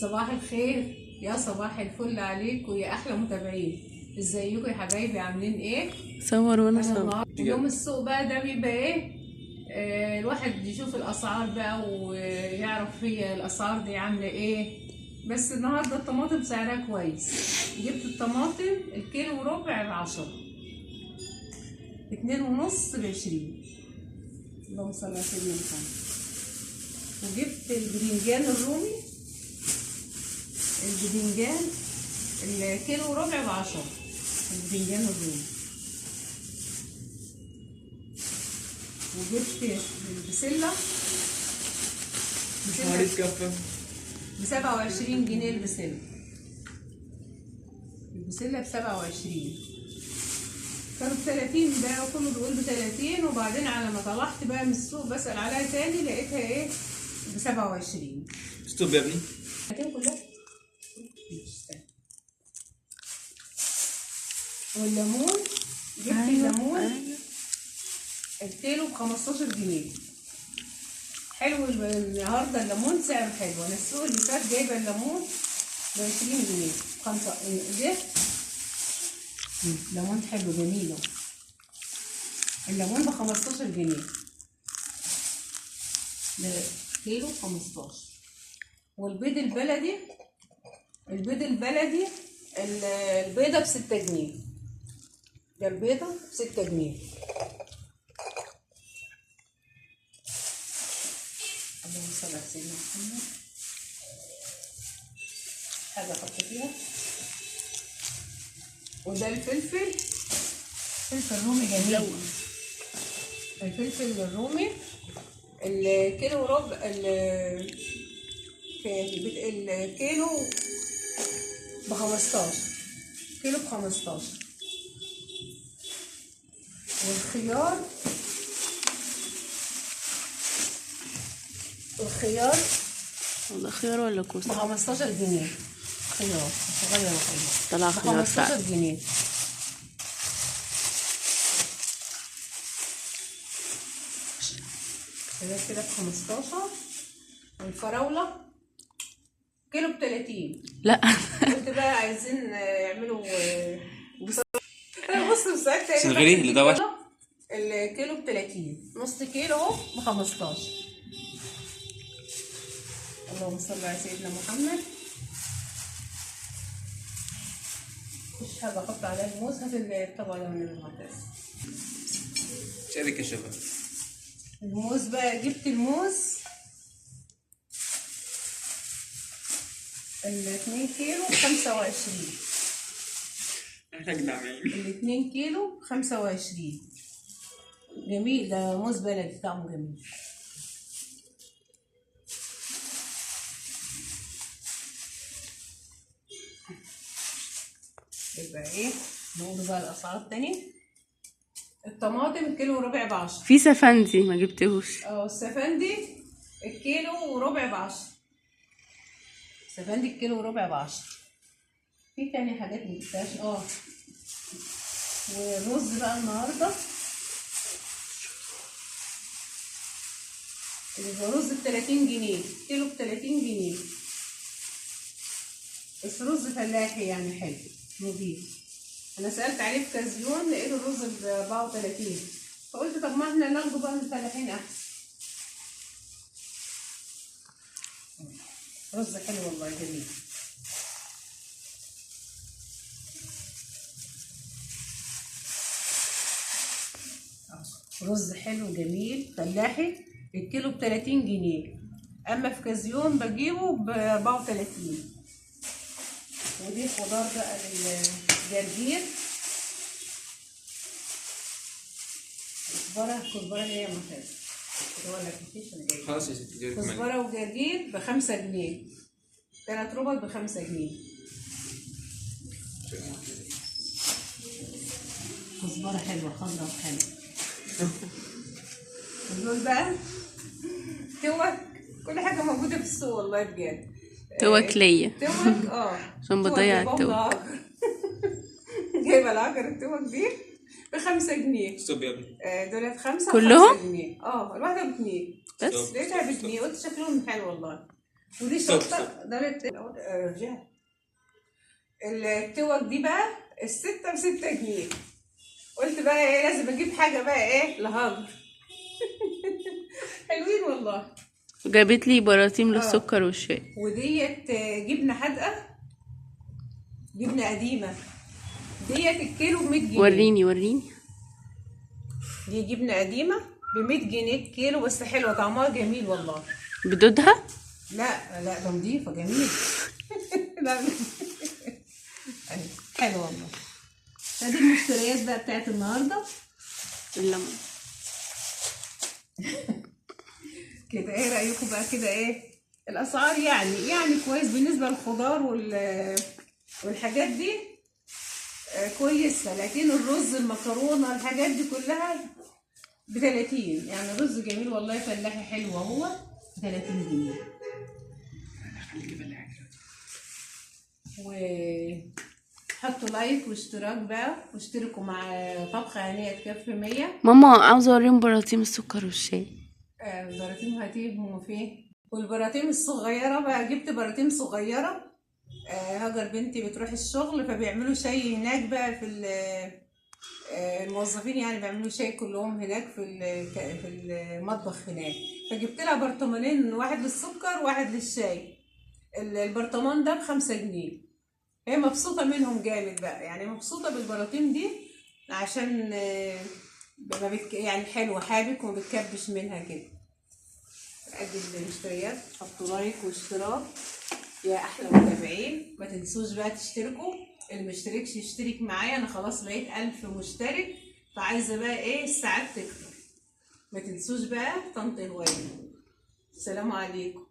صباح الخير، يا صباح الفل عليكم يا احلى متابعين. ازيكم يا حبايبي؟ عاملين ايه؟ صور وانا انا صور. النهارده يوم السوق بقى ده بيبقى ايه. الواحد يشوف الاسعار بقى ويعرف هي الاسعار دي عامله ايه. بس النهارده الطماطم سعرها كويس. جبت الطماطم الكيلو وربع ب10، 2.5 ب20. اللهم صل على سيدنا محمد. وجبت الباذنجان الرومي، الباذنجان الكيلو وربع ب10، الباذنجان الرومي. وجبت البسلة ب27 جنيه. البسلة ب27، كانوا ب30 بقى، وكله بيقول ب30. وبعدين على ما طلعت بقى من السوق بسأل عليها تاني لقيتها ايه، ب27. ستوب يا ابني. كلها. والليمون، جبت الليمون الكيلو ب15 جنيه. حلو النهارده الليمون سعره حلو. انا السوق اللي فات جايبه الليمون ب20 جنيه. خمسة ده ليمون حلو جميل. الليمون ب15 جنيه، كيلو 15. والبيض البلدي، البيضة ب6 جنيه. ده البيضة ب6 جنيه. اللهم صل على سيدنا محمد. حاجة أحط فيها. وده الفلفل رومي جميل. الفلفل الرومي الكيلو وربع، الكيلو ب15، كيلو ب15. والخيار ولا خيار ولا كوسه؟ ب15 جنيه. خيار صغير وحلو، طلع خيار فعلا. ب15 جنيه. كده ب15. والفراولة كيلو ب30. لا قلت بقى عايزين يعملوا بص مساعدة صغيرين اللي ده الكيلو ب30، نص كيلو اهو ب15. اللهم صل على سيدنا محمد. مش حاجة احط عليها الموز. هات الطبق ده من المعتز. شادك يا شباب. الموز بقى، جبت الموز 2 كيلو 25. احنا جدعانين. 2 كيلو 25. جميل، ده موز بلدي طعمه جميل. يبقى ايه، نقول بقى الاسعار التانية. الطماطم الكيلو وربع ب10. في سفندي ما جبتهوش. السفندي الكيلو وربع ب10. سفندي الكيلو وربع ب10. في تاني حاجات مجبتهاش. والرز بقى النهارده الرز ب30 جنيه، كيلو ب30 جنيه. بس رز فلاحي يعني حلو نضيف. انا سألت عليه في كازيون لقيت الرز ب34، فقلت طب ما احنا ناخده بقى من الفلاحين احسن. رز حلو والله جميل. رز حلو جميل فلاحي، الكيلو ب30 جنيه. اما في كازيون بجيبه ب34. ودي خضار بقى للجرجير. كزبرة هي ممتازة. ولا كيفيش انا جايبه. خلاص يا ستي. كزبرة وجرجير ب5 جنيه. 3 ربط ب5 جنيه. كزبرة حلوة خضرا وحلوة. دول بقى توك، كل حاجة موجودة في السوق والله بجد. توك ليا. توك عشان بضيع التوك. جايبة العجر التوك دي ب5 جنيه. ستوب يا ابني. دولت 5 كلهم؟ و5 جنيه. الواحدة ب2. بس لقيتها ب2 قلت شكلهم حلو والله. ودي ستوب، شطه ده رجع. التوك دي بقى الستة ب6 جنيه. قلت بقى ايه لازم اجيب حاجه بقى ايه لهاجر. حلوين والله. جابت لي براطيم للسكر والشاي. وديت جبنه حادقه، جبنه قديمه. ديت الكيلو ب100 جنيه. وريني. دي جبنه قديمه ب100 جنيه الكيلو، بس حلوه طعمها جميل والله. بدودها؟ لا ده نضيفه جميل. لا حلوه والله. ادي المشتريات بقى بتاعت النهارده. الليمون. كده ايه رايكم بقى كده ايه الاسعار؟ يعني كويس بالنسبه للخضار والحاجات دي كويسه، لكن الرز المكرونه الحاجات دي كلها ب30. يعني الرز جميل والله فلاحي حلو اهو ب30 جنيه. وحطوا لايك واشتراك بقى، واشتركوا مع طبخه هنيه تكفي 100. ماما عاوزه اوريهم براطيم السكر والشاي. البراطيم هتجيبهم فين؟ والبراطيم الصغيره بقى جبت براطيم صغيره. هاجر بنتي بتروح الشغل فبيعملوا شاي هناك بقى في الموظفين، يعني بيعملوا شاي كلهم هناك في المطبخ هناك. فجبت لها برطمانين، واحد للسكر واحد للشاي. البرطمان ده ب5 جنيه. هي مبسوطه منهم جامد بقى، يعني مبسوطه بالبراطيم دي عشان يعني حلوه حابك وما بتكبش منها كده. ادي المشتريات. حطوا لايك واشتراك يا احلى متابعين. ما تنسوش بقى تشتركوا، اللي مشتركش يشترك معايا، انا خلاص بقيت 1000 مشترك، فعايزه بقى ايه الساعات تكتر. ما تنسوش بقى طنط هوايه. السلام عليكم.